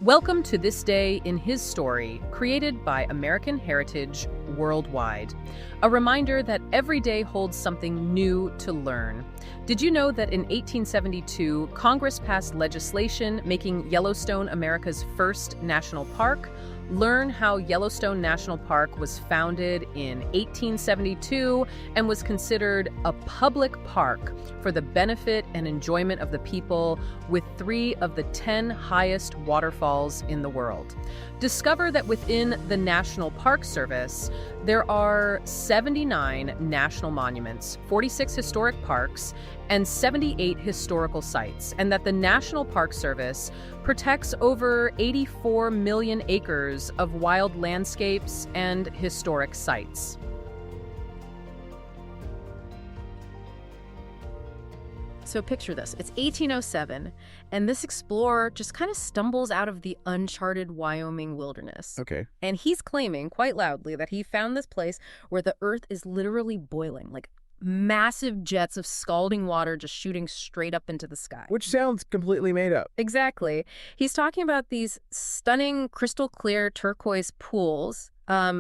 Welcome to This Day in His Story, created by American Heritage Worldwide. A reminder that every day holds something new to learn. Did you know that in 1872, Congress passed legislation making Yellowstone America's first national park? Learn how Yellowstone National Park was founded in 1872 and was considered a public park for the benefit and enjoyment of the people, with 3 of the 10 highest waterfalls in the world. Discover that within the National Park Service, there are 79 national monuments, 46 historic parks, and 78 historical sites, and that the National Park Service protects over 84 million acres of wild landscapes and historic sites. So picture this, it's 1807, and this explorer just kind of stumbles out of the uncharted Wyoming wilderness. Okay. And he's claiming quite loudly that he found this place where the earth is literally boiling, like massive jets of scalding water just shooting straight up into the sky. Which sounds completely made up. Exactly. He's talking about these stunning crystal clear turquoise pools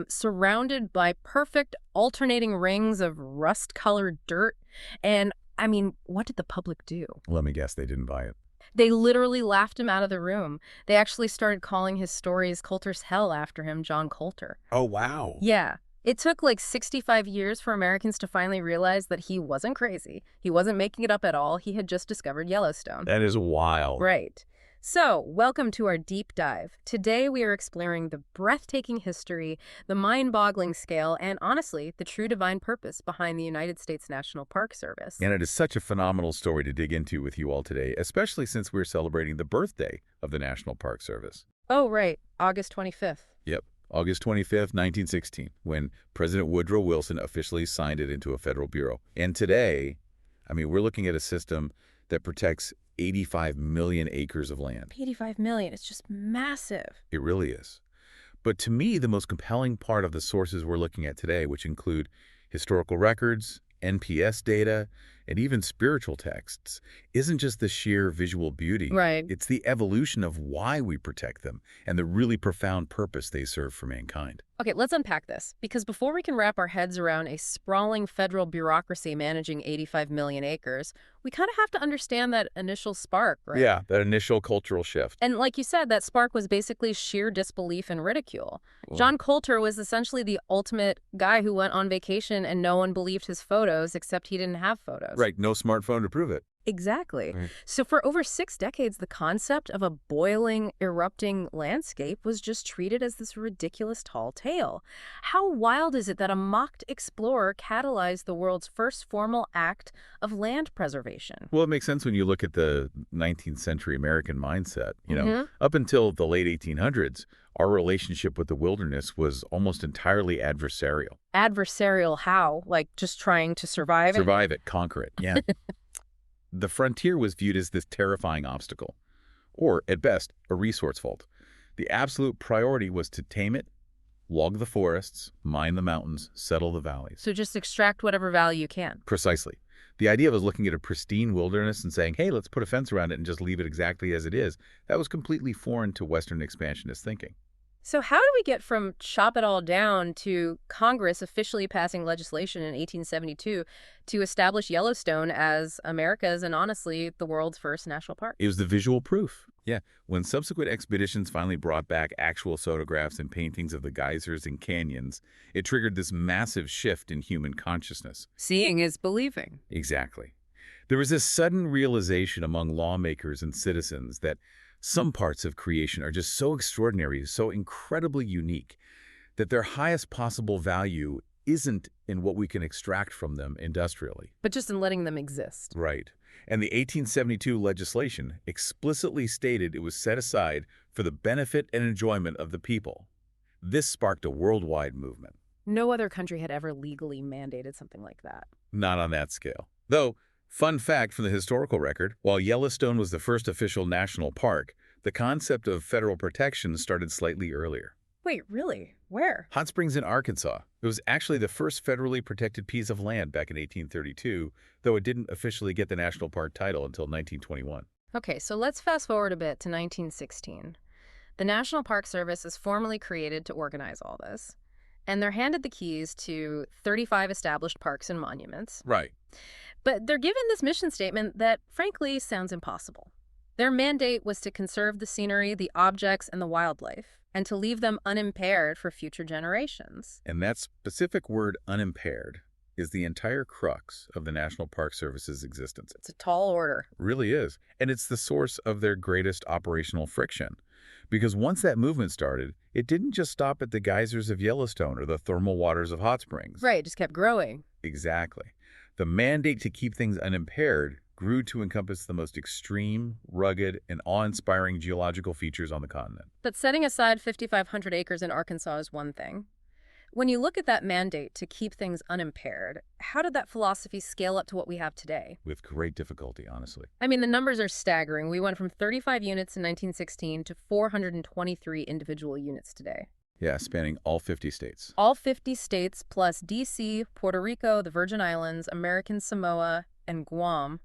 surrounded by perfect alternating rings of rust-colored dirt. And I mean, what did the public do? Let me guess, they didn't buy it. They literally laughed him out of the room. They actually started calling his stories Coulter's Hell after him, John Coulter. Oh, wow. Yeah. It took like 65 years for Americans to finally realize that he wasn't crazy. He wasn't making it up at all. He had just discovered Yellowstone. That is wild. Right. So, welcome to our deep dive. Today we are exploring the breathtaking history, the mind-boggling scale, and honestly, the true divine purpose behind the United States National Park Service. And it is such a phenomenal story to dig into with you all today, especially since we're celebrating the birthday of the National Park Service. Oh, right. August 25th. Yep. August 25th, 1916, when President Woodrow Wilson officially signed it into a federal bureau. And today, I mean, we're looking at a system that protects 85 million acres of land. 85 million. It's just massive. It really is. But to me, the most compelling part of the sources we're looking at today, which include historical records, NPS data, and even spiritual texts, isn't just the sheer visual beauty. Right. It's the evolution of why we protect them and the really profound purpose they serve for mankind. Okay, let's unpack this, because before we can wrap our heads around a sprawling federal bureaucracy managing 85 million acres, we kind of have to understand that initial spark, right? Yeah, that initial cultural shift. And like you said, that spark was basically sheer disbelief and ridicule. John Coulter was essentially the ultimate guy who went on vacation and no one believed his photos except he didn't have photos. Right, no smartphone to prove it. Exactly. Right. So for over 6 decades, the concept of a boiling, erupting landscape was just treated as this ridiculous tall tale. How wild is it that a mocked explorer catalyzed the world's first formal act of land preservation? Well, it makes sense when you look at the 19th century American mindset. Up until the late 1800s, our relationship with the wilderness was almost entirely adversarial. Adversarial how? Like just trying to survive? Survive it, conquer it, yeah. The frontier was viewed as this terrifying obstacle, or, at best, a resource vault. The absolute priority was to tame it, log the forests, mine the mountains, settle the valleys. So just extract whatever value you can. Precisely. The idea of looking at a pristine wilderness and saying, hey, let's put a fence around it and just leave it exactly as it is, that was completely foreign to Western expansionist thinking. So how do we get from chop it all down to Congress officially passing legislation in 1872 to establish Yellowstone as America's and honestly the world's first national park? It was the visual proof. Yeah, when subsequent expeditions finally brought back actual photographs and paintings of the geysers and canyons, it triggered this massive shift in human consciousness. Seeing is believing. Exactly. There was this sudden realization among lawmakers and citizens that some parts of creation are just so extraordinary, so incredibly unique, that their highest possible value isn't in what we can extract from them industrially. But just in letting them exist. Right. And the 1872 legislation explicitly stated it was set aside for the benefit and enjoyment of the people. This sparked a worldwide movement. No other country had ever legally mandated something like that. Not on that scale. Though, fun fact from the historical record, while Yellowstone was the first official national park, the concept of federal protection started slightly earlier. Wait, really? Where? Hot Springs in Arkansas. It was actually the first federally protected piece of land back in 1832, though it didn't officially get the national park title until 1921. Okay, so let's fast forward a bit to 1916. The National Park Service is formally created to organize all this, and they're handed the keys to 35 established parks and monuments. Right. But they're given this mission statement that, frankly, sounds impossible. Their mandate was to conserve the scenery, the objects, and the wildlife, and to leave them unimpaired for future generations. And that specific word, unimpaired, is the entire crux of the National Park Service's existence. It's a tall order. It really is. And it's the source of their greatest operational friction. Because once that movement started, it didn't just stop at the geysers of Yellowstone or the thermal waters of Hot Springs. Right, it just kept growing. Exactly. The mandate to keep things unimpaired grew to encompass the most extreme, rugged, and awe-inspiring geological features on the continent. But setting aside 5,500 acres in Arkansas is one thing. When you look at that mandate to keep things unimpaired, how did that philosophy scale up to what we have today? With great difficulty, honestly. I mean, the numbers are staggering. We went from 35 units in 1916 to 423 individual units today. Yeah, spanning all 50 states. All 50 states plus D.C., Puerto Rico, the Virgin Islands, American Samoa, and Guam.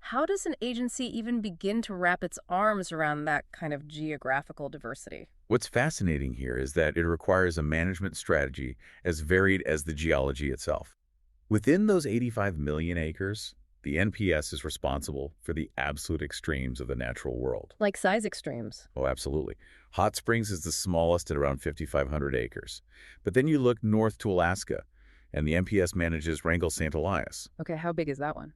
How does an agency even begin to wrap its arms around that kind of geographical diversity? What's fascinating here is that it requires a management strategy as varied as the geology itself. Within those 85 million acres, the NPS is responsible for the absolute extremes of the natural world. Like size extremes. Oh, absolutely. Hot Springs is the smallest at around 5,500 acres. But then you look north to Alaska, and the NPS manages Wrangell St. Elias. Okay, how big is that one?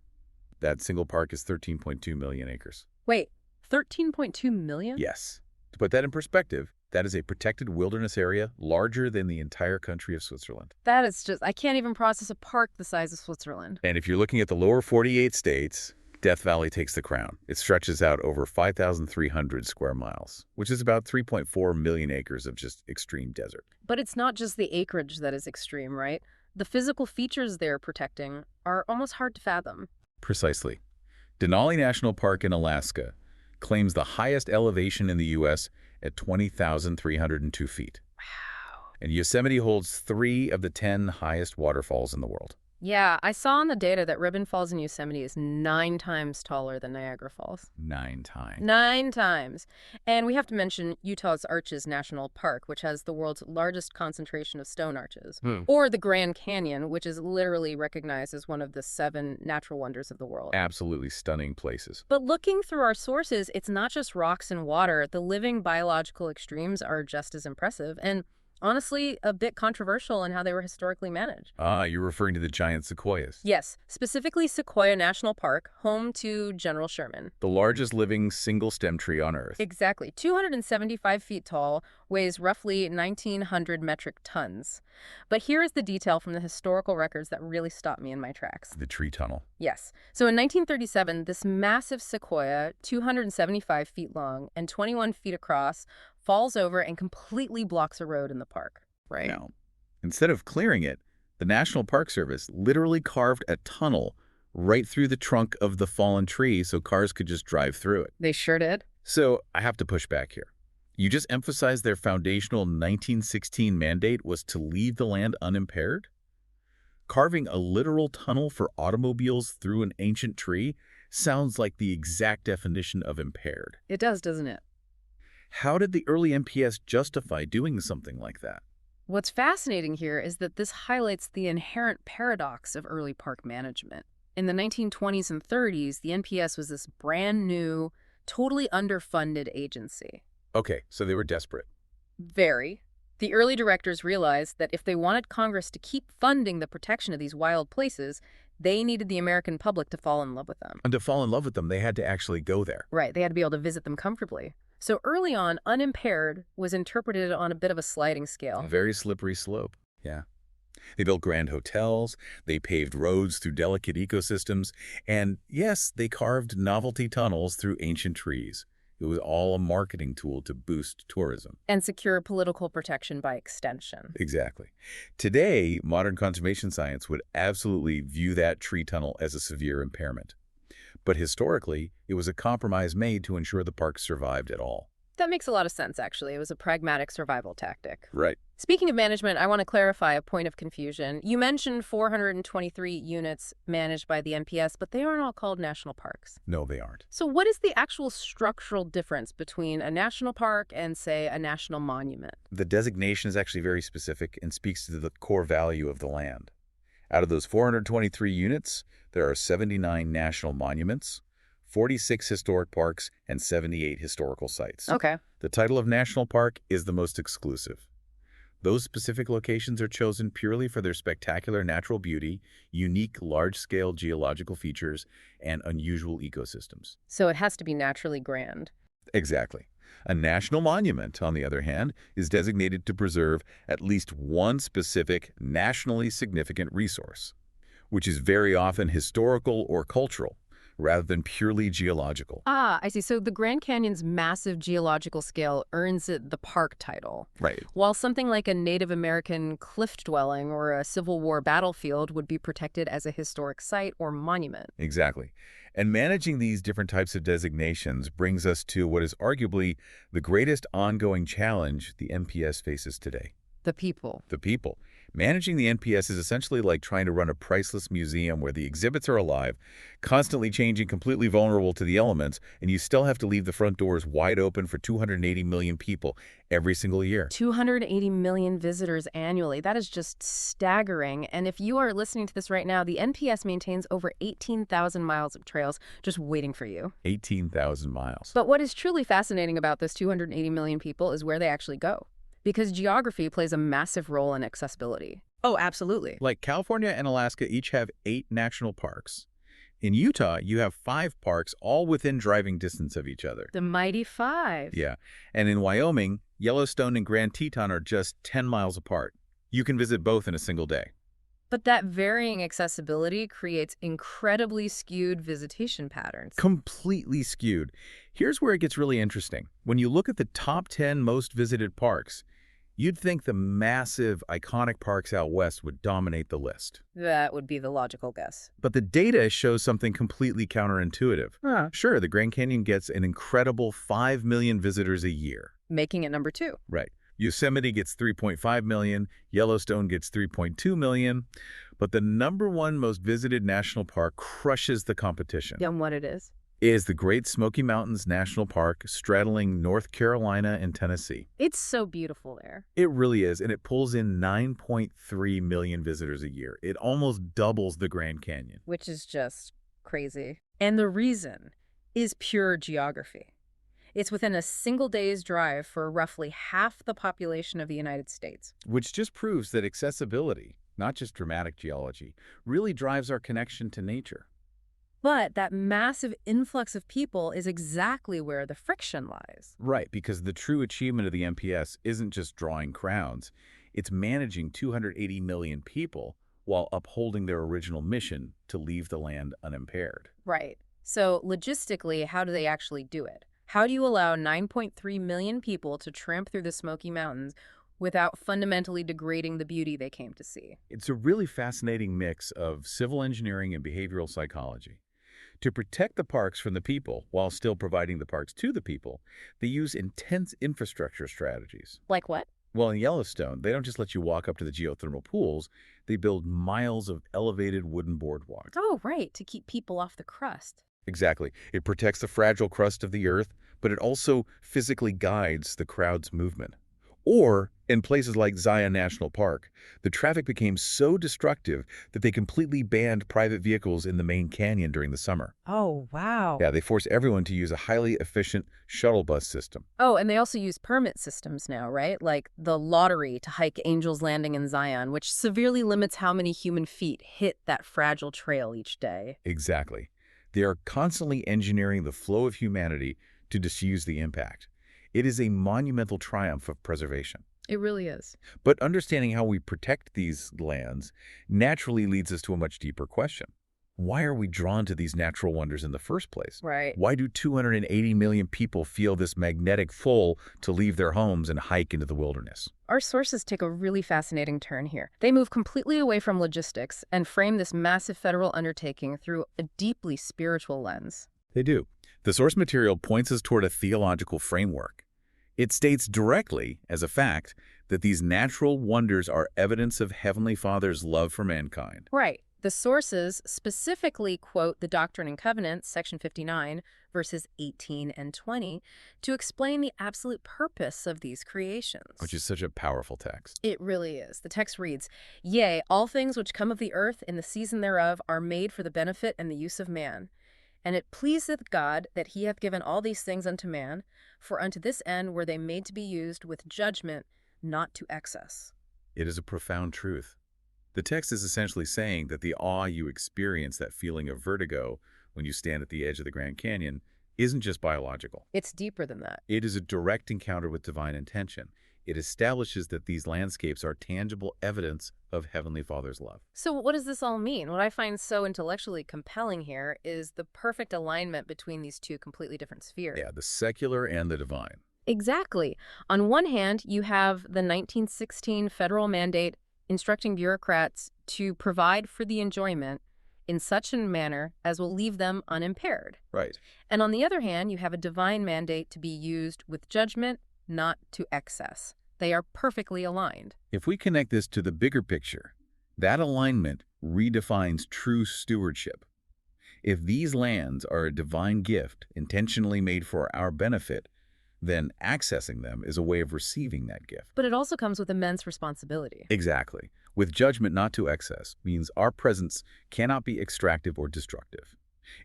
That single park is 13.2 million acres. Wait, 13.2 million? Yes. To put that in perspective, that is a protected wilderness area larger than the entire country of Switzerland. That is just, I can't even process a park the size of Switzerland. And if you're looking at the lower 48 states, Death Valley takes the crown. It stretches out over 5,300 square miles, which is about 3.4 million acres of just extreme desert. But it's not just the acreage that is extreme, right? The physical features they're protecting are almost hard to fathom. Precisely. Denali National Park in Alaska claims the highest elevation in the U.S. at 20,302 feet. Wow. And Yosemite holds 3 of the 10 highest waterfalls in the world. Yeah, I saw on the data that Ribbon Falls in Yosemite is 9 times taller than Niagara Falls. 9 times. 9 times. And we have to mention Utah's Arches National Park, which has the world's largest concentration of stone arches. Or the Grand Canyon, which is literally recognized as one of the 7 natural wonders of the world. Absolutely stunning places. But looking through our sources, it's not just rocks and water. The living biological extremes are just as impressive. And honestly, a bit controversial in how they were historically managed. Ah, you're referring to the giant sequoias. Yes, specifically Sequoia National Park, home to General Sherman. The largest living single-stem tree on Earth. Exactly. 275 feet tall, weighs roughly 1,900 metric tons. But here is the detail from the historical records that really stopped me in my tracks. The tree tunnel. Yes. So in 1937, this massive sequoia, 275 feet long and 21 feet across, falls over and completely blocks a road in the park, right? Now, instead of clearing it, the National Park Service literally carved a tunnel right through the trunk of the fallen tree so cars could just drive through it. They sure did. So I have to push back here. You just emphasized their foundational 1916 mandate was to leave the land unimpaired? Carving a literal tunnel for automobiles through an ancient tree sounds like the exact definition of impaired. It does, doesn't it? How did the early NPS justify doing something like that? What's fascinating here is that this highlights the inherent paradox of early park management. In the 1920s and 30s, the NPS was this brand new, totally underfunded agency. Okay, so they were desperate. Very. The early directors realized that if they wanted Congress to keep funding the protection of these wild places, they needed the American public to fall in love with them. And to fall in love with them, they had to actually go there. Right, they had to be able to visit them comfortably. So early on, unimpaired was interpreted on a bit of a sliding scale. A very slippery slope, yeah. They built grand hotels, they paved roads through delicate ecosystems, and yes, they carved novelty tunnels through ancient trees. It was all a marketing tool to boost tourism. And secure political protection by extension. Exactly. Today, modern conservation science would absolutely view that tree tunnel as a severe impairment. But historically, it was a compromise made to ensure the park survived at all. That makes a lot of sense, actually. It was a pragmatic survival tactic. Right. Speaking of management, I want to clarify a point of confusion. You mentioned 423 units managed by the NPS, but they aren't all called national parks. No, they aren't. So what is the actual structural difference between a national park and, say, a national monument? The designation is actually very specific and speaks to the core value of the land. Out of those 423 units, there are 79 national monuments, 46 historic parks, and 78 historical sites. Okay. The title of national park is the most exclusive. Those specific locations are chosen purely for their spectacular natural beauty, unique large-scale geological features, and unusual ecosystems. So it has to be naturally grand. Exactly. A national monument, on the other hand, is designated to preserve at least one specific nationally significant resource, which is very often historical or cultural, rather than purely geological. Ah, I see. So the Grand Canyon's massive geological scale earns it the park title. Right. While something like a Native American cliff dwelling or a Civil War battlefield would be protected as a historic site or monument. Exactly. And managing these different types of designations brings us to what is arguably the greatest ongoing challenge the NPS faces today. The people. The people. Managing the NPS is essentially like trying to run a priceless museum where the exhibits are alive, constantly changing, completely vulnerable to the elements, and you still have to leave the front doors wide open for 280 million people every single year. 280 million visitors annually. That is just staggering. And if you are listening to this right now, the NPS maintains over 18,000 miles of trails just waiting for you. 18,000 miles. But what is truly fascinating about those 280 million people is where they actually go. Because geography plays a massive role in accessibility. Oh, absolutely. Like California and Alaska each have 8 national parks. In Utah, you have 5 parks all within driving distance of each other. The mighty 5. Yeah. And in Wyoming, Yellowstone and Grand Teton are just 10 miles apart. You can visit both in a single day. But that varying accessibility creates incredibly skewed visitation patterns. Completely skewed. Here's where it gets really interesting. When you look at the top 10 most visited parks, you'd think the massive, iconic parks out west would dominate the list. That would be the logical guess. But the data shows something completely counterintuitive. Huh. Sure, the Grand Canyon gets an incredible 5 million visitors a year. Making it number 2. Right. Yosemite gets 3.5 million, Yellowstone gets 3.2 million, but the number 1 most visited national park crushes the competition. And what it is? Is the Great Smoky Mountains National Park straddling North Carolina and Tennessee. It's so beautiful there. It really is, and it pulls in 9.3 million visitors a year. It almost doubles the Grand Canyon. Which is just crazy. And the reason is pure geography. It's within a single day's drive for roughly half the population of the United States. Which just proves that accessibility, not just dramatic geology, really drives our connection to nature. But that massive influx of people is exactly where the friction lies. Right, because the true achievement of the NPS isn't just drawing crowds. It's managing 280 million people while upholding their original mission to leave the land unimpaired. Right. So logistically, how do they actually do it? How do you allow 9.3 million people to tramp through the Smoky Mountains without fundamentally degrading the beauty they came to see? It's a really fascinating mix of civil engineering and behavioral psychology. To protect the parks from the people while still providing the parks to the people, they use intense infrastructure strategies. Like what? Well, in Yellowstone, they don't just let you walk up to the geothermal pools. They build miles of elevated wooden boardwalks. Oh, right, to keep people off the crust. Exactly. It protects the fragile crust of the earth, but it also physically guides the crowd's movement. Or, in places like Zion National Park, the traffic became so destructive that they completely banned private vehicles in the main canyon during the summer. Oh, wow. Yeah, they forced everyone to use a highly efficient shuttle bus system. Oh, and they also use permit systems now, right? Like the lottery to hike Angel's Landing in Zion, which severely limits how many human feet hit that fragile trail each day. Exactly. They are constantly engineering the flow of humanity to diffuse the impact. It is a monumental triumph of preservation. It really is. But understanding how we protect these lands naturally leads us to a much deeper question. Why are we drawn to these natural wonders in the first place? Right. Why do 280 million people feel this magnetic pull to leave their homes and hike into the wilderness? Our sources take a really fascinating turn here. They move completely away from logistics and frame this massive federal undertaking through a deeply spiritual lens. They do. The source material points us toward a theological framework. It states directly, as a fact, that these natural wonders are evidence of Heavenly Father's love for mankind. Right. The sources specifically quote the Doctrine and Covenants, section 59, verses 18 and 20, to explain the absolute purpose of these creations. Which is such a powerful text. It really is. The text reads, "Yea, all things which come of the earth in the season thereof are made for the benefit and the use of man. And it pleaseth God that he hath given all these things unto man, for unto this end were they made to be used with judgment, not to excess." It is a profound truth. The text is essentially saying that the awe you experience, that feeling of vertigo when you stand at the edge of the Grand Canyon, isn't just biological. It's deeper than that. It is a direct encounter with divine intention. It establishes that these landscapes are tangible evidence of Heavenly Father's love. So what does this all mean? What I find so intellectually compelling here is the perfect alignment between these two completely different spheres. Yeah, the secular and the divine. Exactly. On one hand, you have the 1916 federal mandate instructing bureaucrats to provide for the enjoyment in such a manner as will leave them unimpaired. Right. And on the other hand, you have a divine mandate to be used with judgment, not to excess. They are perfectly aligned. If we connect this to the bigger picture, that alignment redefines true stewardship. If these lands are a divine gift intentionally made for our benefit, then accessing them is a way of receiving that gift. But it also comes with immense responsibility. Exactly. With judgment not to excess means our presence cannot be extractive or destructive.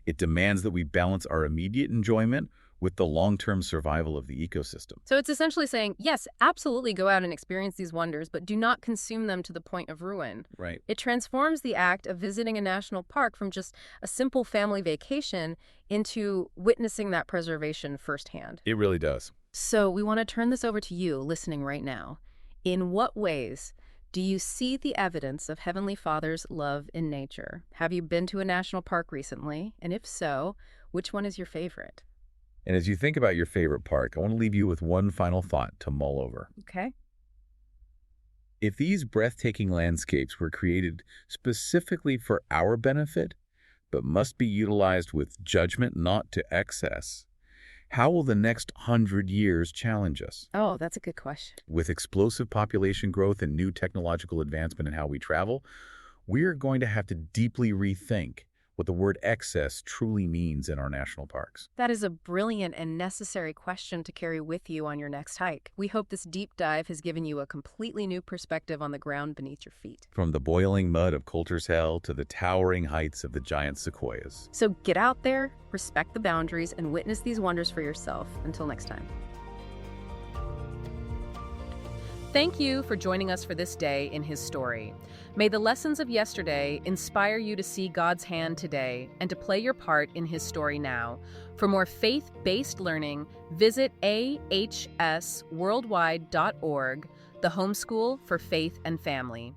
It demands that we balance our immediate enjoyment with the long-term survival of the ecosystem. So it's essentially saying, yes, absolutely go out and experience these wonders, but do not consume them to the point of ruin. Right. It transforms the act of visiting a national park from just a simple family vacation into witnessing that preservation firsthand. It really does. So we want to turn this over to you listening right now. In what ways do you see the evidence of Heavenly Father's love in nature? Have you been to a national park recently? And if so, which one is your favorite? And as you think about your favorite park, I want to leave you with one final thought to mull over. Okay. If these breathtaking landscapes were created specifically for our benefit, but must be utilized with judgment not to excess, how will the next 100 years challenge us? Oh, that's a good question. With explosive population growth and new technological advancement in how we travel, we're going to have to deeply rethink what the word excess truly means in our national parks. That is a brilliant and necessary question to carry with you on your next hike. We hope this deep dive has given you a completely new perspective on the ground beneath your feet. From the boiling mud of Coulter's Hell to the towering heights of the giant sequoias. So get out there, respect the boundaries, and witness these wonders for yourself. Until next time. Thank you for joining us for this day in His story. May the lessons of yesterday inspire you to see God's hand today and to play your part in His story now. For more faith-based learning, visit ahsworldwide.org, the homeschool for faith and family.